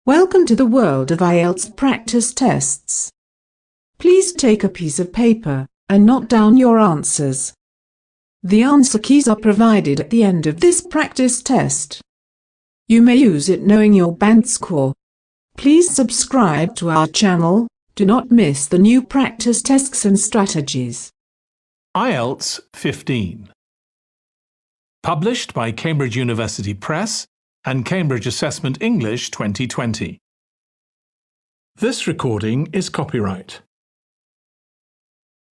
Welcome to the world of IELTS practice tests. Please take a piece of paper and note down your answers. The answer keys are provided at the end of this practice test. You may use it knowing your band score. Please subscribe to our channel. Do not miss the new practice tests and strategies. IELTS 15. Published by Cambridge University Press and Cambridge Assessment English 2020. This recording is copyright.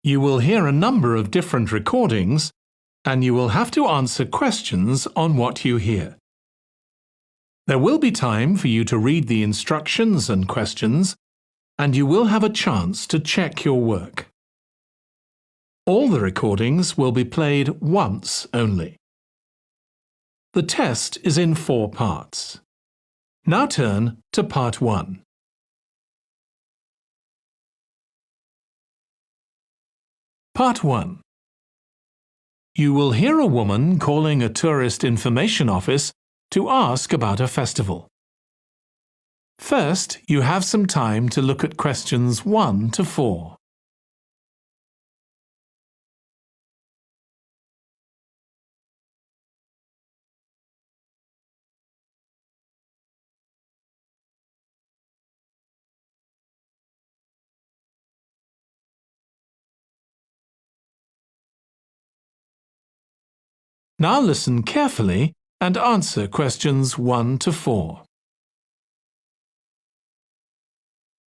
You will hear a number of different recordings and you will have to answer questions on what you hear. There will be time for you to read the instructions and questions, and you will have a chance to check your work. All the recordings will be played once only. The test is in 4 parts. Now turn to part 1. Part 1. You will hear a woman calling a tourist information office to ask about a festival. First, you have some time to look at questions 1 to 4. Now listen carefully and answer questions 1 to 4.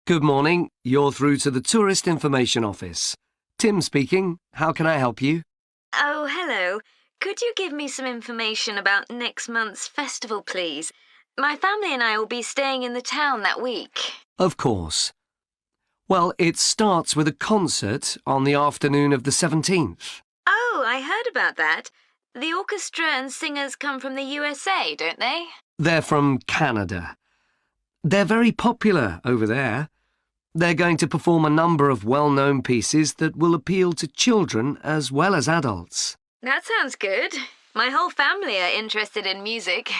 Good morning. You're through to the Tourist Information Office. Tim speaking. How can I help you? Oh, hello. Could you give me some information about next month's festival, please? My family and I will be staying in the town that week. Of course. Well, it starts with a concert on the afternoon of the 17th. Oh, I heard about that. The orchestra and singers come from the USA, don't they? They're from Canada. They're very popular over there. They're going to perform a number of well-known pieces that will appeal to children as well as adults. That sounds good. My whole family are interested in music.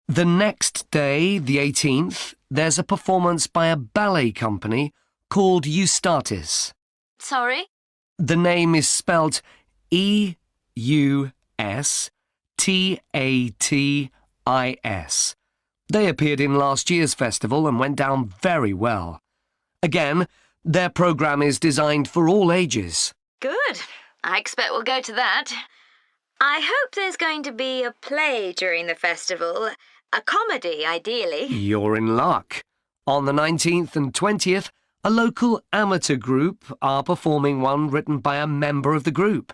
The next day, the 18th, there's a performance by a ballet company called Eustatis. Sorry? The name is spelled Eustatis. They appeared in last year's festival and went down very well. Again, their programme is designed for all ages. Good. I expect we'll go to that. I hope there's going to be a play during the festival. A comedy, ideally. You're in luck. On the 19th and 20th, a local amateur group are performing one written by a member of the group.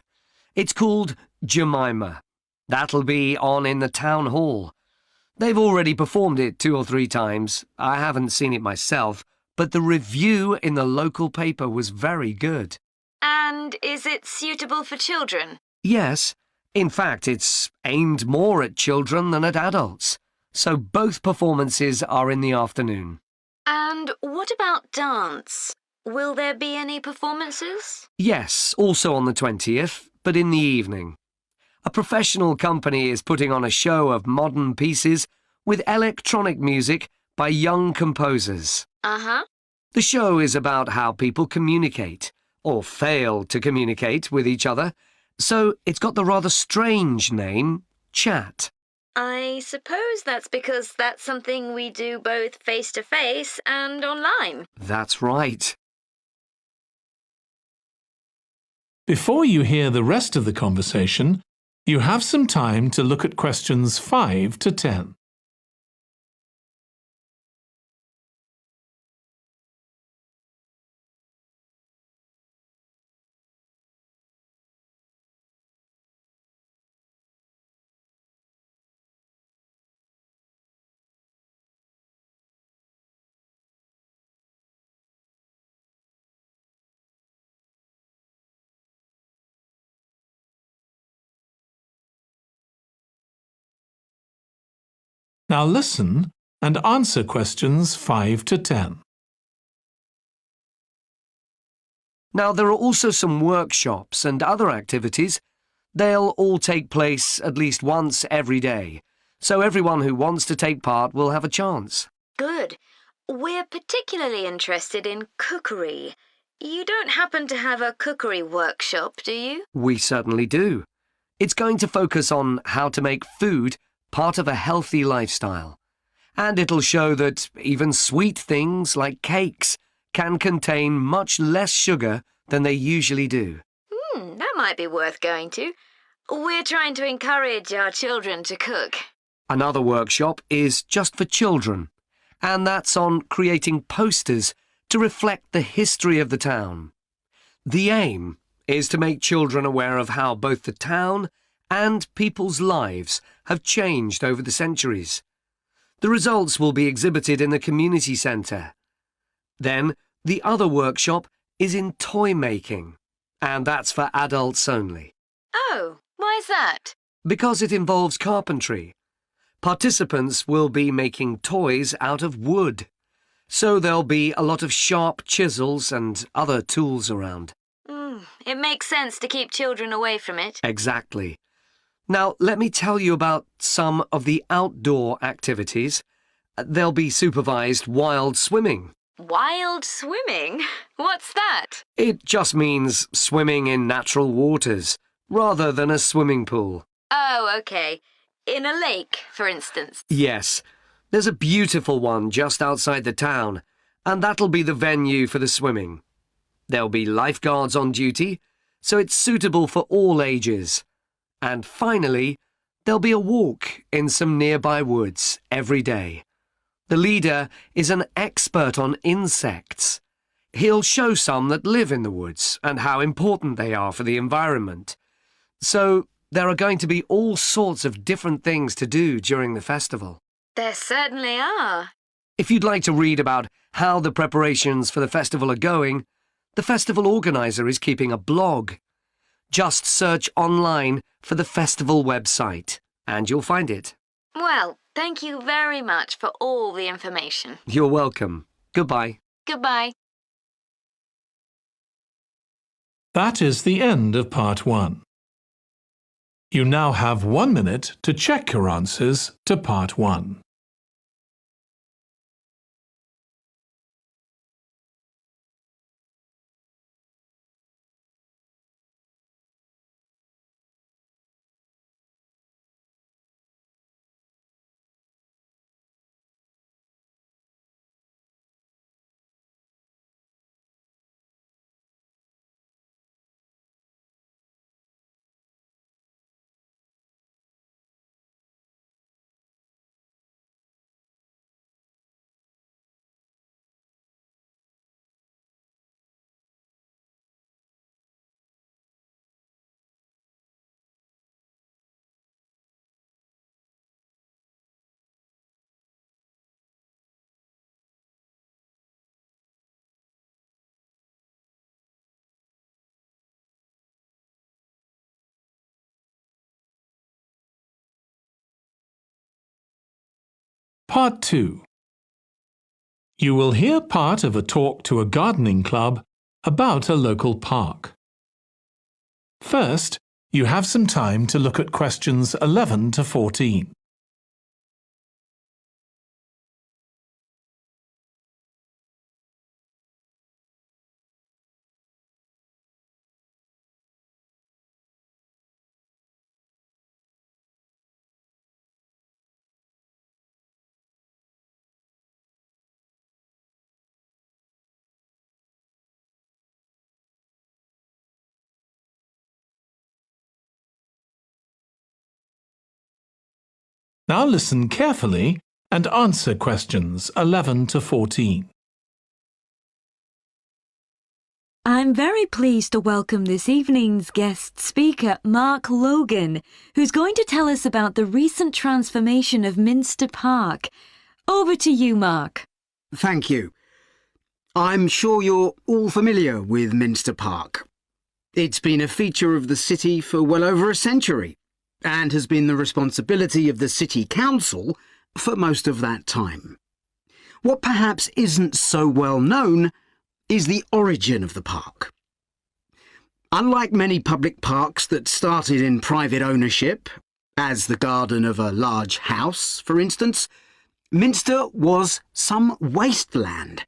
It's called Jemima. That'll be on in the town hall. They've already performed it 2 or 3 times. I haven't seen it myself, but the review in the local paper was very good. And is it suitable for children? Yes. In fact, it's aimed more at children than at adults. So both performances are in the afternoon. And what about dance? Will there be any performances? Yes, also on the 20th, but in the evening. A professional company is putting on a show of modern pieces with electronic music by young composers. Uh-huh. The show is about how people communicate, or fail to communicate with each other, so it's got the rather strange name, chat. I suppose that's because that's something we do both face-to-face and online. That's right. Before you hear the rest of the conversation, you have some time to look at questions 5 to 10. Now listen and answer questions 5 to 10. Now, there are also some workshops and other activities. They'll all take place at least once every day, so everyone who wants to take part will have a chance. Good. We're particularly interested in cookery. You don't happen to have a cookery workshop, do you? We certainly do. It's going to focus on how to make food part of a healthy lifestyle. And it'll show that even sweet things like cakes can contain much less sugar than they usually do. That might be worth going to. We're trying to encourage our children to cook. Another workshop is just for children, and that's on creating posters to reflect the history of the town. The aim is to make children aware of how both the town and people's lives have changed over the centuries. The results will be exhibited in the community centre. Then, the other workshop is in toy making, and that's for adults only. Oh, why's that? Because it involves carpentry. Participants will be making toys out of wood, so there'll be a lot of sharp chisels and other tools around. It makes sense to keep children away from it. Exactly. Now, let me tell you about some of the outdoor activities. There'll be supervised wild swimming. Wild swimming? What's that? It just means swimming in natural waters, rather than a swimming pool. Oh, okay. In a lake, for instance. Yes. There's a beautiful one just outside the town, and that'll be the venue for the swimming. There'll be lifeguards on duty, so it's suitable for all ages. And finally, there'll be a walk in some nearby woods every day. The leader is an expert on insects. He'll show some that live in the woods and how important they are for the environment. So there are going to be all sorts of different things to do during the festival. There certainly are. If you'd like to read about how the preparations for the festival are going, the festival organizer is keeping a blog. Just search online for the festival website, and you'll find it. Well, thank you very much for all the information. You're welcome. Goodbye. Goodbye. That is the end of part 1. You now have 1 minute to check your answers to part 1. Part 2. You will hear part of a talk to a gardening club about a local park. First, you have some time to look at questions 11 to 14. Now listen carefully and answer questions 11 to 14. I'm very pleased to welcome this evening's guest speaker, Mark Logan, who's going to tell us about the recent transformation of Minster Park. Over to you, Mark. Thank you. I'm sure you're all familiar with Minster Park. It's been a feature of the city for well over a century, and has been the responsibility of the City Council for most of that time. What perhaps isn't so well known is the origin of the park. Unlike many public parks that started in private ownership, as the garden of a large house, for instance, Minster was some wasteland,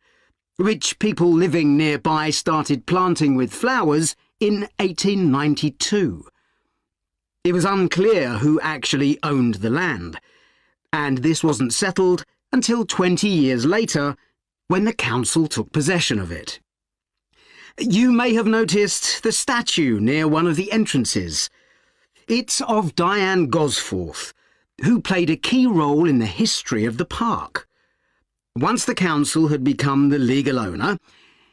which people living nearby started planting with flowers in 1892. It was unclear who actually owned the land, and this wasn't settled until 20 years later, when the council took possession of it. You may have noticed the statue near one of the entrances. It's of Diane Gosforth, who played a key role in the history of the park. Once the council had become the legal owner,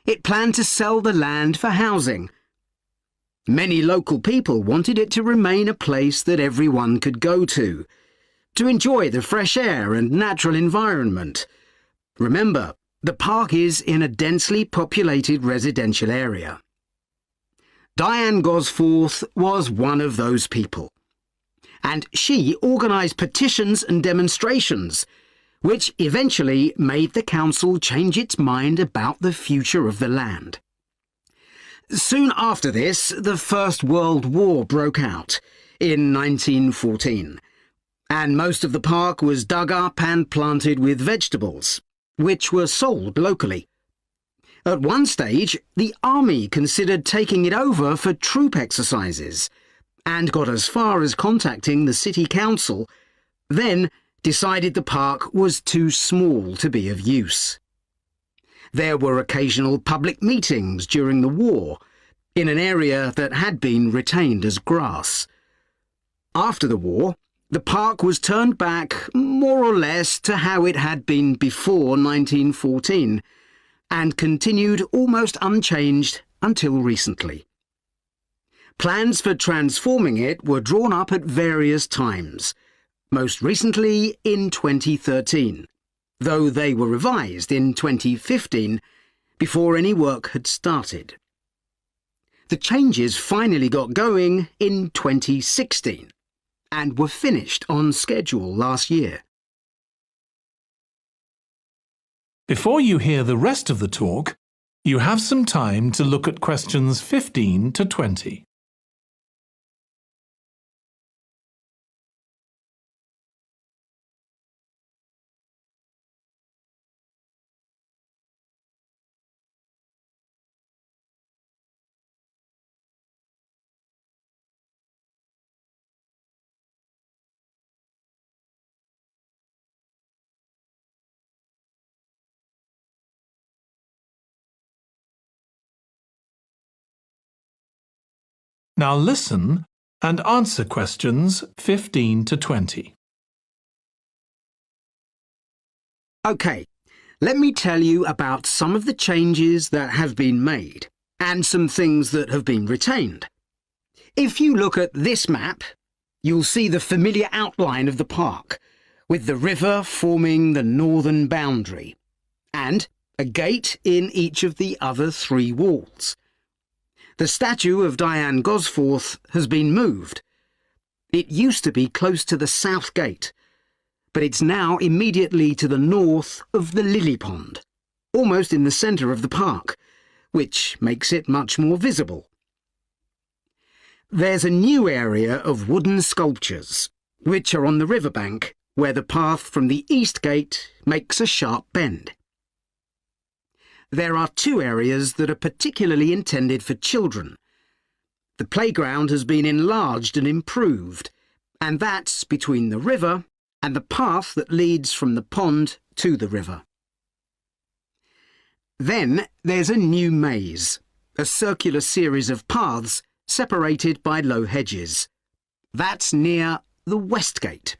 it planned to sell the land for housing. Many local people wanted it to remain a place that everyone could go to enjoy the fresh air and natural environment. Remember, the park is in a densely populated residential area. Diane Gosforth was one of those people, and she organised petitions and demonstrations, which eventually made the council change its mind about the future of the land. Soon after this, the First World War broke out in 1914, and most of the park was dug up and planted with vegetables, which were sold locally. At one stage, the army considered taking it over for troop exercises and got as far as contacting the city council, then decided the park was too small to be of use. There were occasional public meetings during the war in an area that had been retained as grass. After the war, the park was turned back more or less to how it had been before 1914 and continued almost unchanged until recently. Plans for transforming it were drawn up at various times, most recently in 2013, though they were revised in 2015 before any work had started. The changes finally got going in 2016 and were finished on schedule last year. Before you hear the rest of the talk, you have some time to look at questions 15 to 20. Now listen and answer questions 15 to 20. OK, let me tell you about some of the changes that have been made and some things that have been retained. If you look at this map, you'll see the familiar outline of the park, with the river forming the northern boundary, and a gate in each of the other three walls. The statue of Diane Gosforth has been moved. It used to be close to the south gate, but it's now immediately to the north of the lily pond, almost in the centre of the park, which makes it much more visible. There's a new area of wooden sculptures, which are on the riverbank, where the path from the east gate makes a sharp bend. There are two areas that are particularly intended for children. The playground has been enlarged and improved, and that's between the river and the path that leads from the pond to the river. Then there's a new maze, a circular series of paths separated by low hedges. That's near the west gate.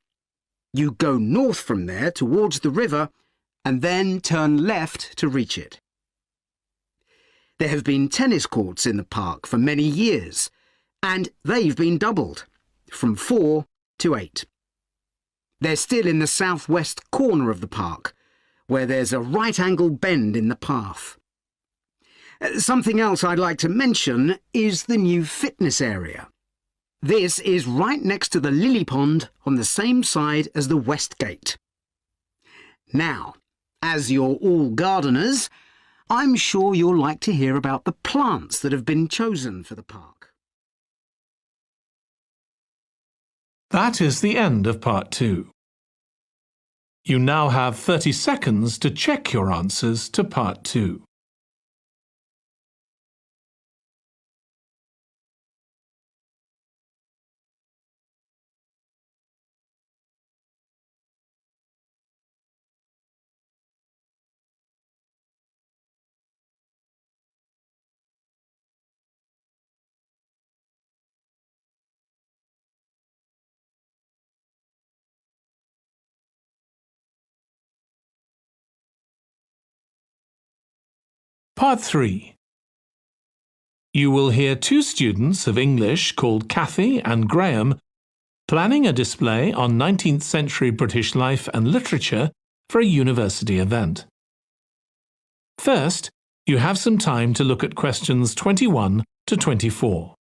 You go north from there towards the river and then turn left to reach it. There have been tennis courts in the park for many years, and they've been doubled, from 4 to 8. They're still in the southwest corner of the park, where there's a right-angle bend in the path. Something else I'd like to mention is the new fitness area. This is right next to the lily pond on the same side as the west gate. Now, as you're all gardeners, I'm sure you'll like to hear about the plants that have been chosen for the park. That is the end of part 2. You now have 30 seconds to check your answers to Part 2. Part 3. You will hear two students of English called Kathy and Graham planning a display on 19th century British life and literature for a university event. First, you have some time to look at questions 21 to 24.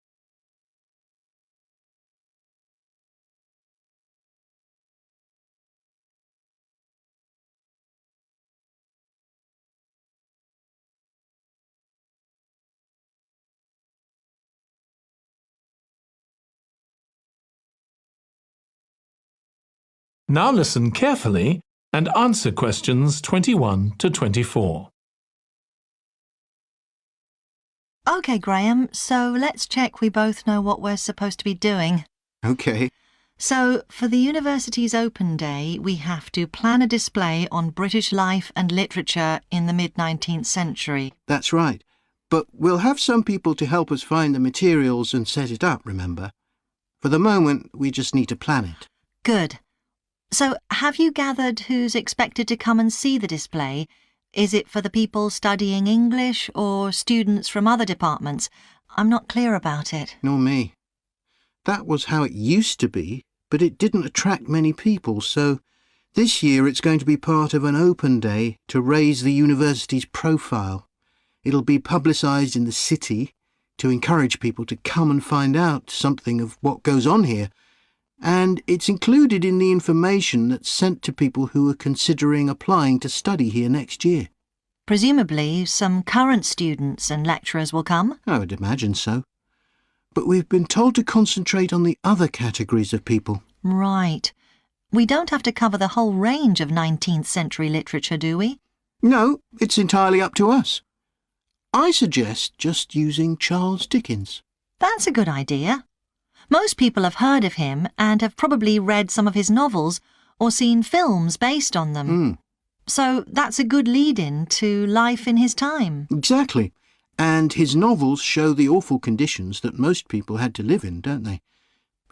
Now listen carefully and answer questions 21 to 24. OK, Graham, so let's check we both know what we're supposed to be doing. OK. So, for the university's open day, we have to plan a display on British life and literature in the mid-19th century. That's right. But we'll have some people to help us find the materials and set it up, remember? For the moment, we just need to plan it. Good. So, have you gathered who's expected to come and see the display? Is it for the people studying English or students from other departments? I'm not clear about it. Nor me. That was how it used to be, but it didn't attract many people, so this year it's going to be part of an open day to raise the university's profile. It'll be publicised in the city to encourage people to come and find out something of what goes on here. And it's included in the information that's sent to people who are considering applying to study here next year. Presumably, some current students and lecturers will come? I would imagine so. But we've been told to concentrate on the other categories of people. Right. We don't have to cover the whole range of 19th century literature, do we? No, it's entirely up to us. I suggest just using Charles Dickens. That's a good idea. Most people have heard of him and have probably read some of his novels or seen films based on them. So that's a good lead-in to life in his time. Exactly. And his novels show the awful conditions that most people had to live in, don't they?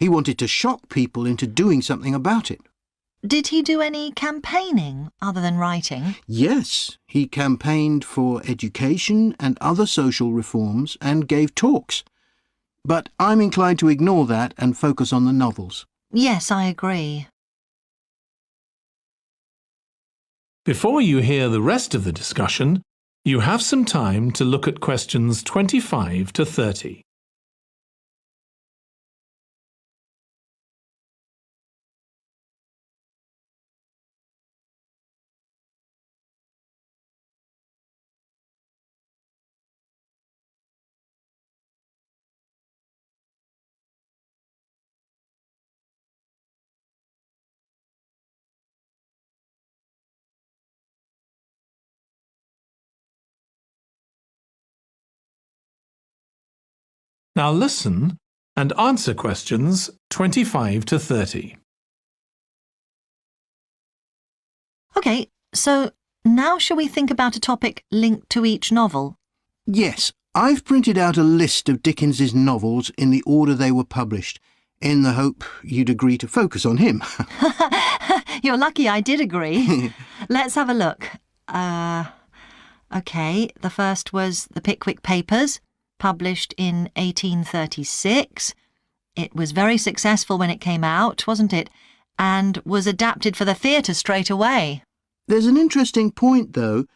He wanted to shock people into doing something about it. Did he do any campaigning other than writing? Yes, he campaigned for education and other social reforms and gave talks. But I'm inclined to ignore that and focus on the novels. Yes, I agree. Before you hear the rest of the discussion, you have some time to look at questions 25 to 30. Now listen and answer questions 25 to 30. OK, so now shall we think about a topic linked to each novel? Yes, I've printed out a list of Dickens's novels in the order they were published, in the hope you'd agree to focus on him. You're lucky I did agree. Let's have a look. OK, the first was The Pickwick Papers, published in 1836. It was very successful when it came out, wasn't it? And was adapted for the theatre straight away. There's an interesting point, though,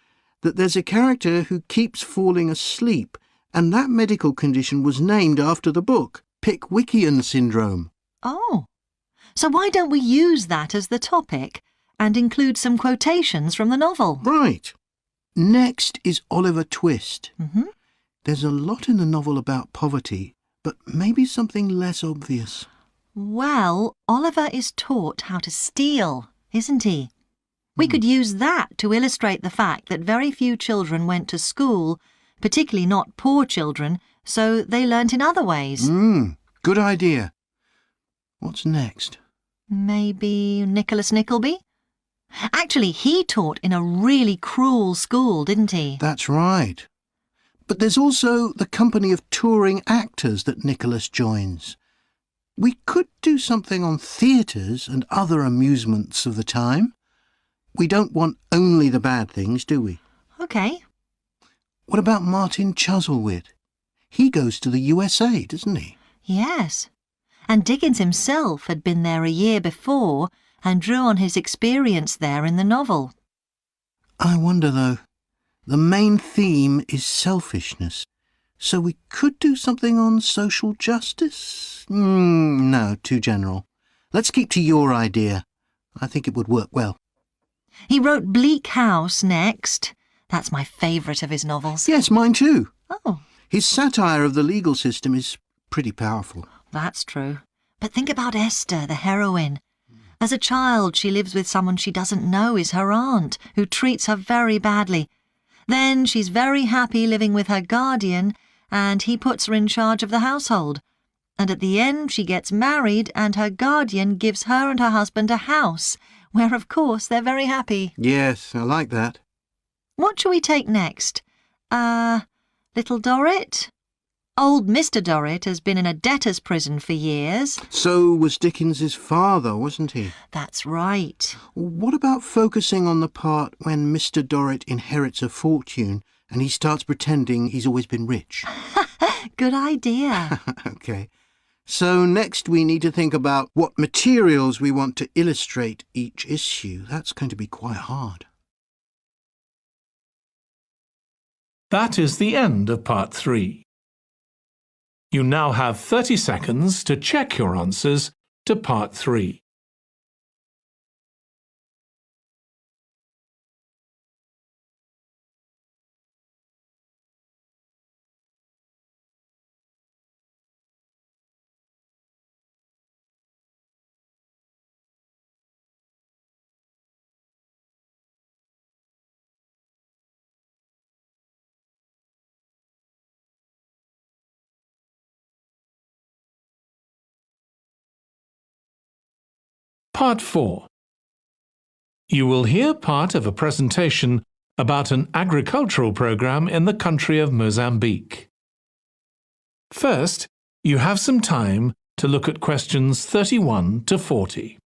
that there's a character who keeps falling asleep, and that medical condition was named after the book, Pickwickian syndrome. Oh, so why don't we use that as the topic and include some quotations from the novel? Right. Next is Oliver Twist. Mm-hmm. There's a lot in the novel about poverty, but maybe something less obvious. Well, Oliver is taught how to steal, isn't he? We could use that to illustrate the fact that very few children went to school, particularly not poor children, so they learnt in other ways. Good idea. What's next? Maybe Nicholas Nickleby? Actually, he taught in a really cruel school, didn't he? That's right. But there's also the company of touring actors that Nicholas joins. We could do something on theatres and other amusements of the time. We don't want only the bad things, do we? OK. What about Martin Chuzzlewit? He goes to the USA, doesn't he? Yes. And Dickens himself had been there a year before and drew on his experience there in the novel. I wonder, though. The main theme is selfishness. So we could do something on social justice? No, too general. Let's keep to your idea. I think it would work well. He wrote Bleak House next. That's my favourite of his novels. Yes, mine too. Oh, His satire of the legal system is pretty powerful. that's true. But think about Esther, the heroine. As a child, she lives with someone she doesn't know is her aunt, who treats her very badly. Then she's very happy living with her guardian, and he puts her in charge of the household. And at the end, she gets married, and her guardian gives her and her husband a house, where, of course, they're very happy. Yes, I like that. What shall we take next? Little Dorrit? Old Mr. Dorrit has been in a debtor's prison for years. So was Dickens's father, wasn't he? That's right. What about focusing on the part when Mr. Dorrit inherits a fortune and he starts pretending he's always been rich? Good idea. OK. So next we need to think about what materials we want to illustrate each issue. That's going to be quite hard. That is the end of part 3. You now have 30 seconds to check your answers to part 3. Part 4. You will hear part of a presentation about an agricultural program in the country of Mozambique. First, you have some time to look at questions 31 to 40.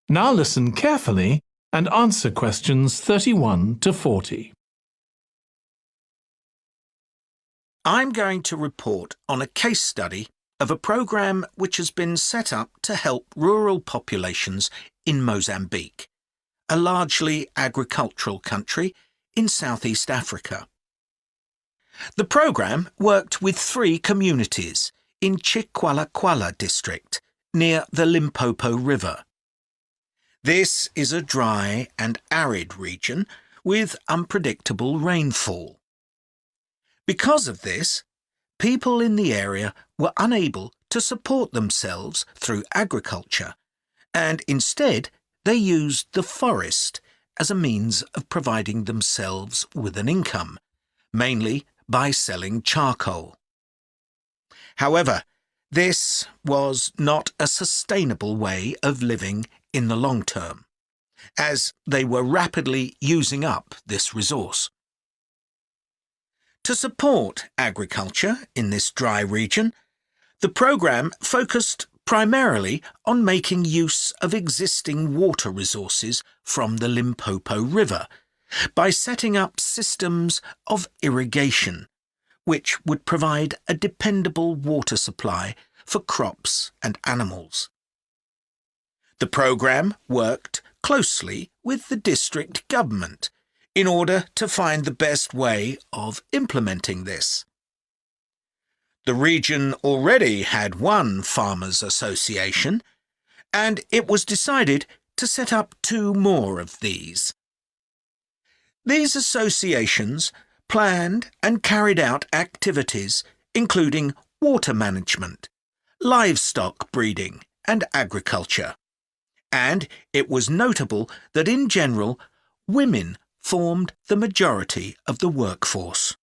Now listen carefully and answer questions 31 to 40. I'm going to report on a case study of a programme which has been set up to help rural populations in Mozambique, a largely agricultural country in Southeast Africa. The programme worked with 3 communities in Chikwalakwala district near the Limpopo River. This is a dry and arid region with unpredictable rainfall. Because of this, people in the area were unable to support themselves through agriculture, and instead they used the forest as a means of providing themselves with an income, mainly by selling charcoal. However, this was not a sustainable way of living in the long term, as they were rapidly using up this resource. To support agriculture in this dry region, the programme focused primarily on making use of existing water resources from the Limpopo River by setting up systems of irrigation, which would provide a dependable water supply for crops and animals. The programme worked closely with the district government in order to find the best way of implementing this. The region already had one farmers' association, and it was decided to set up 2 more of these. These associations planned and carried out activities including water management, livestock breeding and agriculture, and it was notable that in general women formed the majority of the workforce.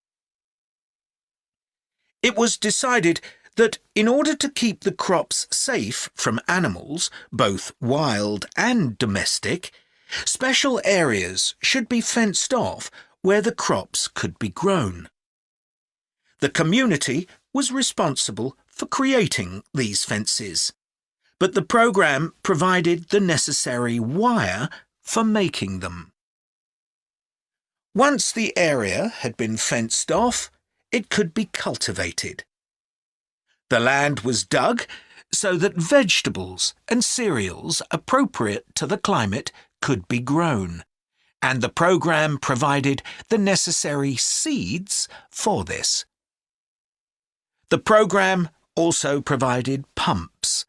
It was decided that in order to keep the crops safe from animals, both wild and domestic, special areas should be fenced off where the crops could be grown. The community was responsible for creating these fences, but the programme provided the necessary wire for making them. Once the area had been fenced off, it could be cultivated. The land was dug so that vegetables and cereals appropriate to the climate could be grown, and the programme provided the necessary seeds for this. The programme also provided pumps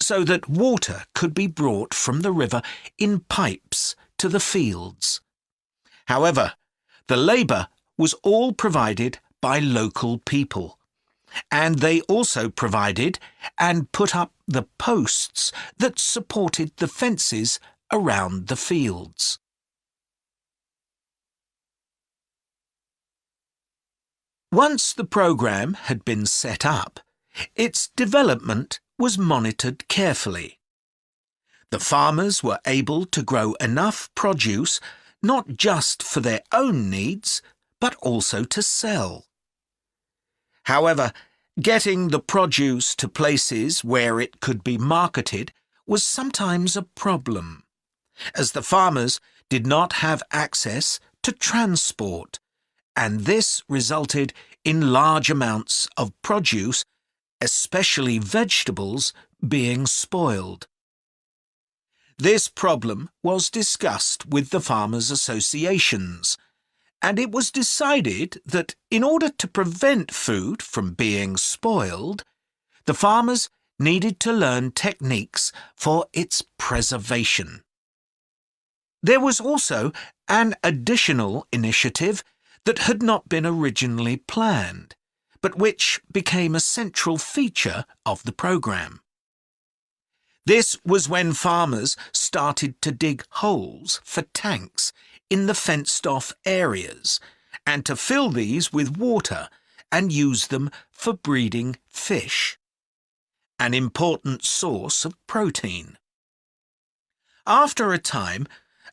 so that water could be brought from the river in pipes to the fields. However, the labour was all provided by local people, and they also provided and put up the posts that supported the fences around the fields. Once the programme had been set up, its development was monitored carefully. The farmers were able to grow enough produce not just for their own needs, but also to sell. However, getting the produce to places where it could be marketed was sometimes a problem, as the farmers did not have access to transport, and this resulted in large amounts of produce, especially vegetables, being spoiled. This problem was discussed with the farmers' associations, and it was decided that in order to prevent food from being spoiled, the farmers needed to learn techniques for its preservation. There was also an additional initiative that had not been originally planned, but which became a central feature of the programme. This was when farmers started to dig holes for tanks in the fenced-off areas and to fill these with water and use them for breeding fish, an important source of protein. After a time,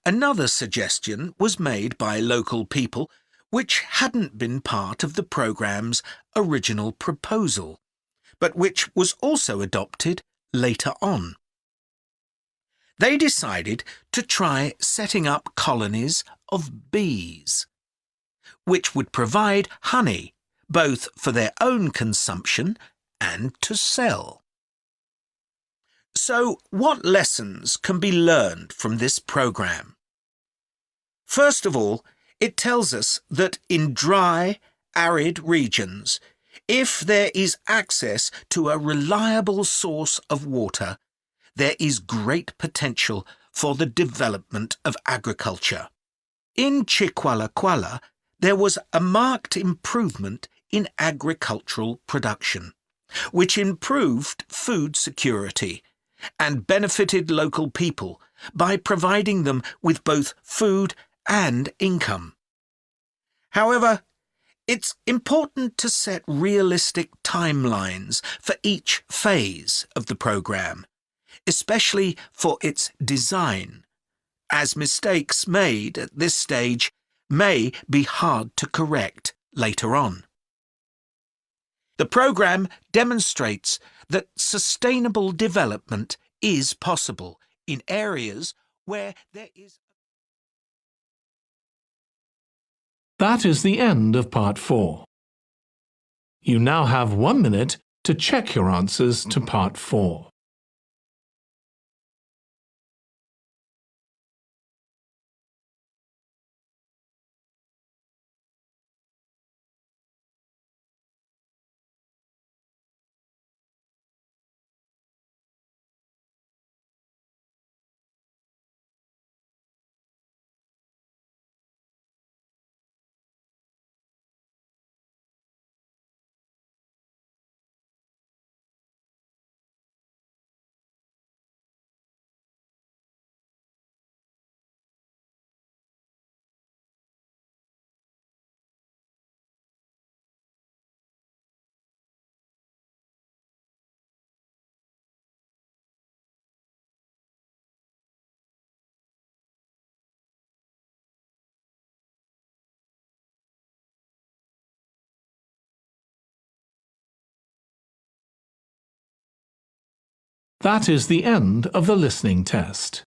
another suggestion was made by local people which hadn't been part of the programme's original proposal, but which was also adopted later on. They decided to try setting up colonies of bees, which would provide honey both for their own consumption and to sell. So, what lessons can be learned from this programme? First of all, it tells us that in dry, arid regions, if there is access to a reliable source of water, there is great potential for the development of agriculture. In Chiqualaquala, there was a marked improvement in agricultural production, which improved food security and benefited local people by providing them with both food and income. However, it's important to set realistic timelines for each phase of the programme, especially for its design, as mistakes made at this stage may be hard to correct later on. The programme demonstrates that sustainable development is possible in areas where there is... That is the end of Part 4. You now have 1 minute to check your answers to Part 4. That is the end of the listening test.